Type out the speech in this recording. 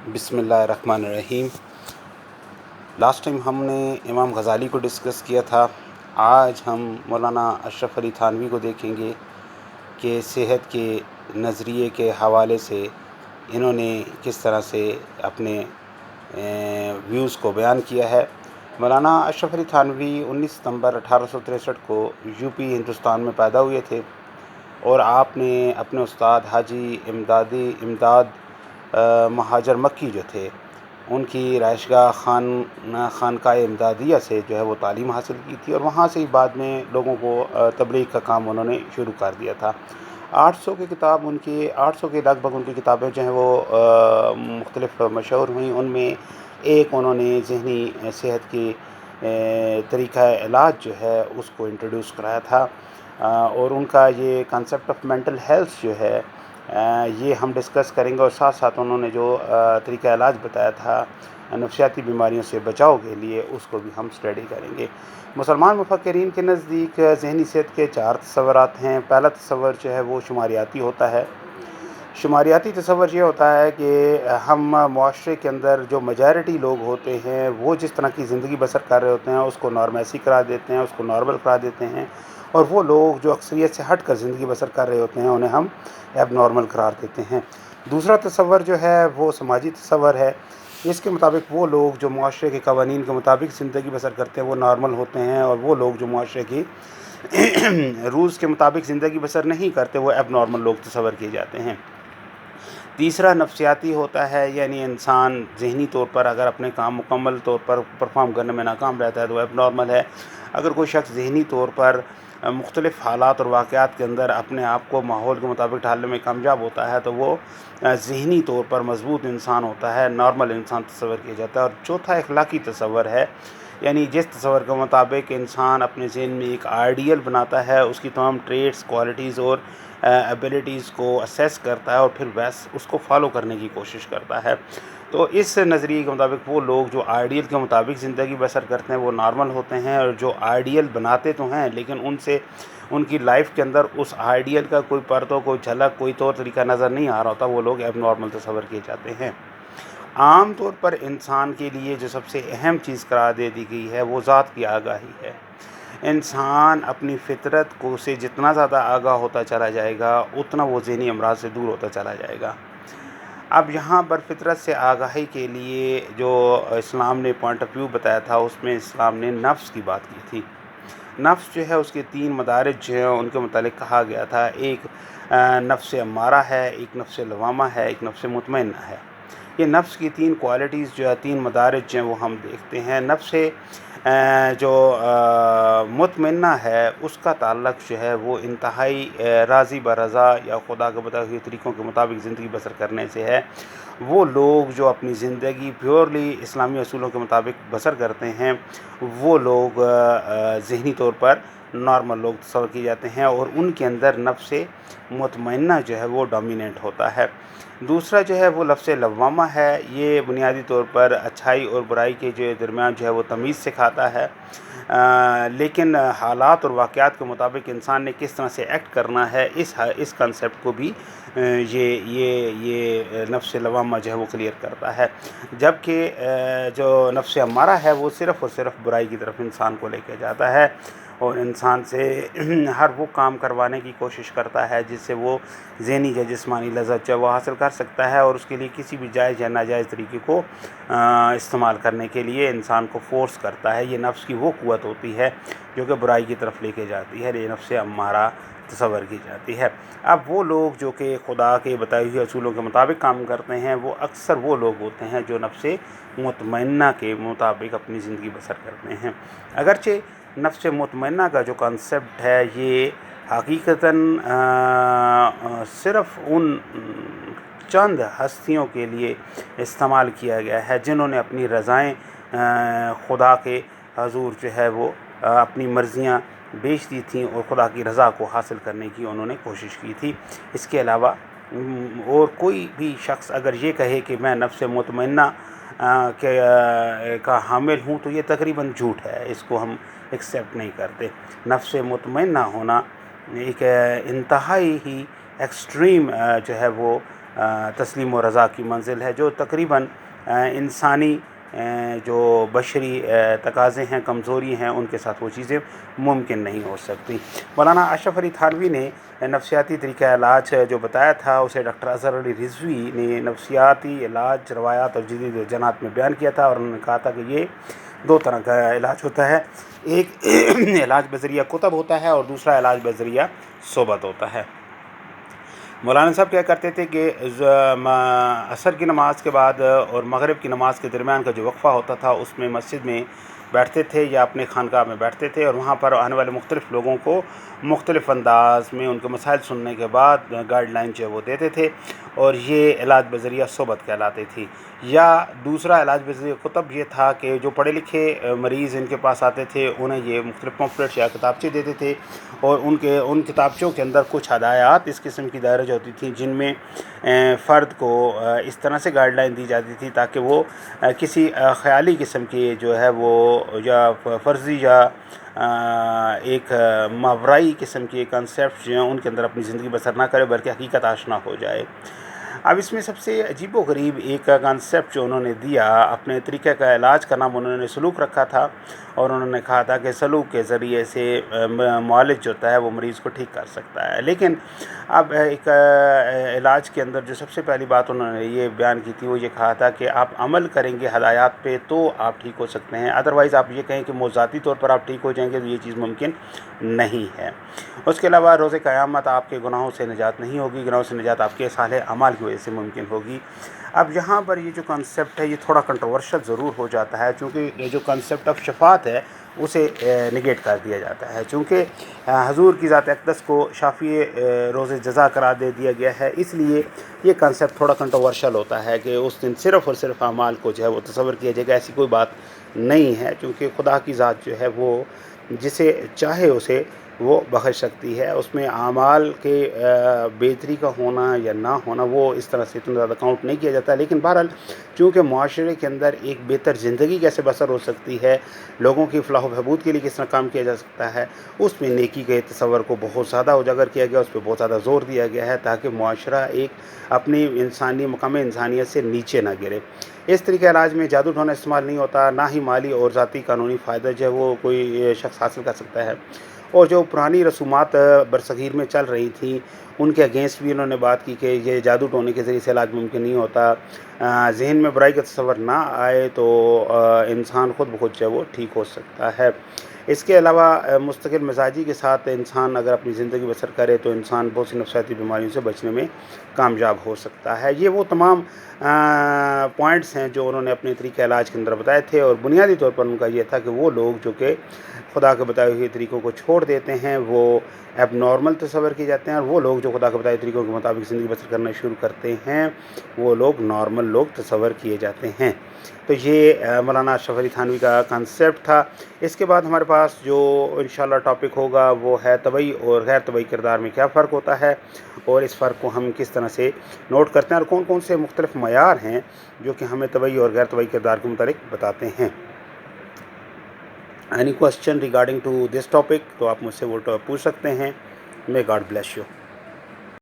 بسم اللہ الرحمن الرحیم۔ لاسٹ ٹائم ہم نے امام غزالی کو ڈسکس کیا تھا۔ آج ہم مولانا اشرف علی تھانوی کو دیکھیں گے کہ صحت کے نظریے کے حوالے سے انہوں نے کس طرح سے اپنے ویوز کو بیان کیا ہے۔ مولانا اشرف علی تھانوی 19 ستمبر 1863 کو یو پی ہندوستان میں پیدا ہوئے تھے، اور آپ نے اپنے استاد حاجی امداد مہاجر مکی جو تھے، ان کی رہائش گاہ خانقاہ امدادیہ سے جو ہے وہ تعلیم حاصل کی تھی، اور وہاں سے ہی بعد میں لوگوں کو تبلیغ کا کام انہوں نے شروع کر دیا تھا۔ 800 کے لگ بھگ ان کی کتابیں جو ہیں وہ مختلف مشہور ہوئیں۔ ان میں ایک انہوں نے ذہنی صحت کی طریقہ علاج جو ہے اس کو انٹروڈیوس کرایا تھا، اور ان کا یہ کنسیپٹ آف مینٹل ہیلتھ جو ہے یہ ہم ڈسکس کریں گے، اور ساتھ ساتھ انہوں نے جو طریقہ علاج بتایا تھا نفسیاتی بیماریوں سے بچاؤ کے لیے، اس کو بھی ہم اسٹڈی کریں گے۔ مسلمان مفکرین کے نزدیک ذہنی صحت کے 4 تصورات ہیں۔ پہلا تصور جو ہے وہ شماریاتی ہوتا ہے۔ شماریاتی تصور یہ ہوتا ہے کہ ہم معاشرے کے اندر جو میجارٹی لوگ ہوتے ہیں وہ جس طرح کی زندگی بسر کر رہے ہوتے ہیں اس کو نارمیسی قرار دیتے ہیں، اس کو نارمل قرار دیتے ہیں، اور وہ لوگ جو اکثریت سے ہٹ کر زندگی بسر کر رہے ہوتے ہیں انہیں ہم ایب نارمل قرار دیتے ہیں۔ دوسرا تصور جو ہے وہ سماجی تصور ہے۔ اس کے مطابق وہ لوگ جو معاشرے کے قوانین کے مطابق زندگی بسر کرتے ہیں وہ نارمل ہوتے ہیں، اور وہ لوگ جو معاشرے کی رولز کے مطابق زندگی بسر نہیں کرتے وہ ایب نارمل لوگ تصور کیے جاتے ہیں۔ تیسرا نفسیاتی ہوتا ہے، یعنی انسان ذہنی طور پر اگر اپنے کام مکمل طور پر پرفارم کرنے میں ناکام رہتا ہے تو ایب نارمل ہے۔ اگر کوئی شخص ذہنی طور پر مختلف حالات اور واقعات کے اندر اپنے آپ کو ماحول کے مطابق ڈھالنے میں کامیاب ہوتا ہے تو وہ ذہنی طور پر مضبوط انسان ہوتا ہے، نارمل انسان تصور کیا جاتا ہے۔ اور چوتھا اخلاقی تصور ہے، یعنی جس تصور کے مطابق انسان اپنے ذہن میں ایک آئیڈیل بناتا ہے، اس کی تمام ٹریٹس، کوالٹیز اور ایبیلٹیز کو اسیس کرتا ہے، اور پھر اس کو فالو کرنے کی کوشش کرتا ہے۔ تو اس نظریے کے مطابق وہ لوگ جو آئیڈیل کے مطابق زندگی بسر کرتے ہیں وہ نارمل ہوتے ہیں، اور جو آئیڈیل بناتے تو ہیں لیکن ان کی لائف کے اندر اس آئیڈیل کا کوئی پرتو، کوئی جھلک، کوئی طور طریقہ نظر نہیں آ رہا ہوتا، وہ لوگ ایب نارمل تصور کیے جاتے ہیں۔ عام طور پر انسان کے لیے جو سب سے اہم چیز قرار دے دی گئی ہے وہ ذات کی آگاہی ہے۔ انسان اپنی فطرت کو سے جتنا زیادہ آگاہ ہوتا چلا جائے گا اتنا وہ ذہنی امراض سے دور ہوتا چلا جائے گا۔ اب یہاں پر فطرت سے آگاہی کے لیے جو اسلام نے پوائنٹ آف ویو بتایا تھا اس میں اسلام نے نفس کی بات کی تھی۔ نفس جو ہے اس کے 3 مدارج جو ہیں ان کے متعلق کہا گیا تھا، ایک نفس امارہ ہے، ایک نفس لوامہ ہے، ایک نفس مطمئنہ ہے۔ یہ نفس کی 3 کوالٹیز جو ہے 3 مدارج ہیں وہ ہم دیکھتے ہیں۔ نفس جو مطمئنہ ہے اس کا تعلق جو ہے وہ انتہائی راضی برضا یا خدا کے بتائے ہوئے طریقوں کے مطابق زندگی بسر کرنے سے ہے۔ وہ لوگ جو اپنی زندگی پیورلی اسلامی اصولوں کے مطابق بسر کرتے ہیں وہ لوگ ذہنی طور پر نارمل لوگ تصور کیے جاتے ہیں، اور ان کے اندر نفس مطمئنہ جو ہے وہ ڈومیننٹ ہوتا ہے۔ دوسرا جو ہے وہ لفظ لوامہ ہے، یہ بنیادی طور پر اچھائی اور برائی کے جو درمیان جو ہے وہ تمیز سکھاتا ہے، لیکن حالات اور واقعات کے مطابق انسان نے کس طرح سے ایکٹ کرنا ہے اس کنسیپٹ کو بھی یہ نفس لوامہ جو ہے وہ کلیئر کرتا ہے۔ جبکہ جو نفس امارہ ہے وہ صرف اور صرف برائی کی طرف انسان کو لے کے جاتا ہے، اور انسان سے ہر وہ کام کروانے کی کوشش کرتا ہے جس سے وہ ذہنی یا جسمانی لذت جو وہ حاصل کر سکتا ہے، اور اس کے لیے کسی بھی جائز یا ناجائز طریقے کو استعمال کرنے کے لیے انسان کو فورس کرتا ہے۔ یہ نفس کی وہ قوت ہوتی ہے جو کہ برائی کی طرف لے کے جاتی ہے، یہ نفس امارہ تصور کی جاتی ہے۔ اب وہ لوگ جو کہ خدا کے بتائے ہوئے اصولوں کے مطابق کام کرتے ہیں وہ اکثر وہ لوگ ہوتے ہیں جو نفس مطمئنہ کے مطابق اپنی زندگی بسر کرتے ہیں۔ اگرچہ نفس مطمئنہ کا جو کنسیپٹ ہے یہ حقیقتاً صرف ان چند ہستیوں کے لیے استعمال کیا گیا ہے جنہوں نے اپنی رضائیں خدا کے حضور جو ہے وہ اپنی مرضیاں بیچ دی تھیں اور خدا کی رضا کو حاصل کرنے کی انہوں نے کوشش کی تھی۔ اس کے علاوہ اور کوئی بھی شخص اگر یہ کہے کہ میں نفس مطمئنہ کا حامل ہوں تو یہ تقریباً جھوٹ ہے، اس کو ہم ایکسیپٹ نہیں کرتے۔ نفس مطمئنہ ہونا ایک انتہائی ہی ایکسٹریم جو ہے وہ تسلیم و رضا کی منزل ہے، جو تقریباً انسانی جو بشری تقاضے ہیں، کمزوری ہیں، ان کے ساتھ وہ چیزیں ممکن نہیں ہو سکتی۔ مولانا اشرف علی تھانوی نے نفسیاتی طریقہ علاج جو بتایا تھا اسے ڈاکٹر اظہر علی رضوی نے نفسیاتی علاج روایات اور جدید رجحانات میں بیان کیا تھا، اور انہوں نے کہا تھا کہ یہ دو طرح کا علاج ہوتا ہے، ایک علاج بذریعہ کتب ہوتا ہے اور دوسرا علاج بذریعہ صحبت ہوتا ہے۔ مولانا صاحب کیا کرتے تھے کہ عصر کی نماز کے بعد اور مغرب کی نماز کے درمیان کا جو وقفہ ہوتا تھا اس میں مسجد میں بیٹھتے تھے یا اپنے خانقاہ میں بیٹھتے تھے، اور وہاں پر آنے والے مختلف لوگوں کو مختلف انداز میں ان کے مسائل سننے کے بعد گائیڈ لائن جو ہے وہ دیتے تھے، اور یہ علاج بذریعہ صحبت کہلاتی تھی۔ یا دوسرا علاج بذریعہ کتب یہ تھا کہ جو پڑھے لکھے مریض ان کے پاس آتے تھے انہیں یہ مختلف پمفلٹس یا کتابچے دیتے تھے، اور ان کتابچوں کے اندر کچھ ہدایات اس قسم کی درج ہوتی تھیں جن میں فرد کو اس طرح سے گائیڈ لائن دی جاتی تھی تاکہ وہ کسی خیالی قسم کی جو ہے وہ یا فرضی یا ایک ماورائی قسم کے کنسیپٹ جو ہیں ان کے اندر اپنی زندگی بسر نہ کرے بلکہ حقیقت آشنا ہو جائے۔ اب اس میں سب سے عجیب و غریب ایک کنسیپٹ جو انہوں نے دیا، اپنے طریقہ کا علاج کا نام انہوں نے سلوک رکھا تھا، اور انہوں نے کہا تھا کہ سلوک کے ذریعے سے معالج جو ہوتا ہے وہ مریض کو ٹھیک کر سکتا ہے۔ لیکن اب ایک علاج کے اندر جو سب سے پہلی بات انہوں نے یہ بیان کی تھی وہ یہ کہا تھا کہ آپ عمل کریں گے ہدایات پہ تو آپ ٹھیک ہو سکتے ہیں، ادروائز آپ یہ کہیں کہ موضوعاتی طور پر آپ ٹھیک ہو جائیں گے تو یہ چیز ممکن نہیں ہے۔ اس کے علاوہ روز قیامت آپ کے گناہوں سے نجات نہیں ہوگی، گناہوں سے نجات آپ کے صالح اعمال کی وجہ سے ممکن ہوگی۔ اب یہاں پر یہ جو کنسیپٹ ہے یہ تھوڑا کنٹروورشل ضرور ہو جاتا ہے، چونکہ یہ جو کنسیپٹ آف شفاعت ہے اسے نگیٹ کر دیا جاتا ہے، چونکہ حضور کی ذات اقدس کو شافی روز جزا قرار دے دیا گیا ہے، اس لیے یہ کنسیپٹ تھوڑا کنٹروورشل ہوتا ہے کہ اس دن صرف اور صرف اعمال کو جو ہے وہ تصور کیا جائے گا۔ ایسی کوئی بات نہیں ہے، چونکہ خدا کی ذات جو ہے وہ جسے چاہے اسے وہ بخش سکتی ہے، اس میں اعمال کے بہتری کا ہونا یا نہ ہونا وہ اس طرح سے اتنا زیادہ کاؤنٹ نہیں کیا جاتا۔ لیکن بہرحال چونکہ معاشرے کے اندر ایک بہتر زندگی کیسے بسر ہو سکتی ہے، لوگوں کی فلاح و بہبود کے لیے کس طرح کام کیا جا سکتا ہے، اس میں نیکی کے تصور کو بہت زیادہ اجاگر کیا گیا، اس پہ بہت زیادہ زور دیا گیا ہے تاکہ معاشرہ ایک اپنی انسانی مقام انسانیت سے نیچے نہ گرے۔ اس طریقے علاج میں جادو ٹونا استعمال نہیں ہوتا، نہ ہی مالی اور ذاتی قانونی فائدہ جو ہے وہ کوئی شخص حاصل کر سکتا ہے، اور جو پرانی رسومات برصغیر میں چل رہی تھیں ان کے اگینسٹ بھی انہوں نے بات کی کہ یہ جادو ٹونے کے ذریعے سے علاج ممکن نہیں ہوتا، ذہن میں برائی کا تصور نہ آئے تو انسان خود بخود جو ہے وہ ٹھیک ہو سکتا ہے۔ اس کے علاوہ مستقل مزاجی کے ساتھ انسان اگر اپنی زندگی بسر کرے تو انسان بہت سی نفسیاتی بیماریوں سے بچنے میں کامیاب ہو سکتا ہے۔ یہ وہ تمام پوائنٹس ہیں جو انہوں نے اپنے طریقہ علاج کے اندر بتائے تھے، اور بنیادی طور پر ان کا یہ تھا کہ وہ لوگ جو کہ خدا کے بتائے ہوئے طریقوں کو چھوڑ دیتے ہیں وہ ایب نارمل تصور کیے جاتے ہیں، اور وہ لوگ جو خدا کے بتائے طریقوں کے مطابق زندگی بسر کرنا شروع کرتے ہیں وہ لوگ نارمل لوگ تصور کیے جاتے ہیں۔ تو یہ مولانا اشرف علی تھانوی کا کنسیپٹ تھا۔ اس کے بعد ہمارے پاس جو انشاءاللہ ٹاپک ہوگا وہ ہے طبعی اور غیر طبعی کردار میں کیا فرق ہوتا ہے، اور اس فرق کو ہم کس طرح سے نوٹ کرتے ہیں، اور کون کون سے مختلف معیار ہیں جو کہ ہمیں طبعی اور غیر طبعی کردار کے متعلق بتاتے ہیں۔ Any question regarding to this topic تو آپ مجھ سے وہ پوچھ سکتے ہیں۔ May God bless you.